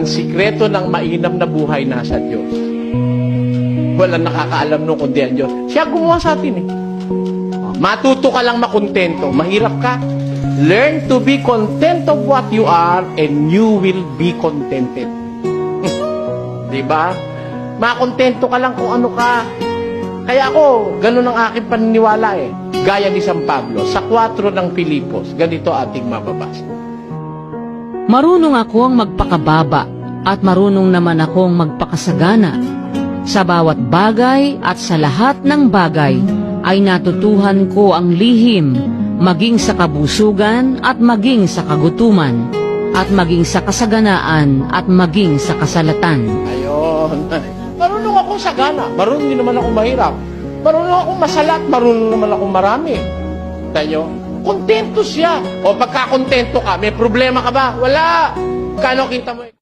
ang sikreto ng mainam na buhay nasa Diyos. Walang nakakaalam nung kundi ang Diyos. Siya gumawa sa atin eh. Matuto ka lang makontento. Mahirap ka. Learn to be content of what you are and you will be contented. Diba? Makontento ka lang kung ano ka. Kaya ako, ganun ang aking paniniwala eh. Gaya ni San Pablo, sa 4 ng Filipos, ganito ating mababasa. Marunong akong magpakababa at marunong naman akong magpakasagana. Sa bawat bagay at sa lahat ng bagay ay natutuhan ko ang lihim, maging sa kabusugan at maging sa kagutuman, at maging sa kasaganaan at maging sa kasalatan. Ayun. Marunong ako sagana, marunong din naman ako mahirap. Marunong ako masalat, marunong naman ako marami. Tayo, kontento siya. O pagka kontento ka, may problema ka ba? Wala. Kano kita mo?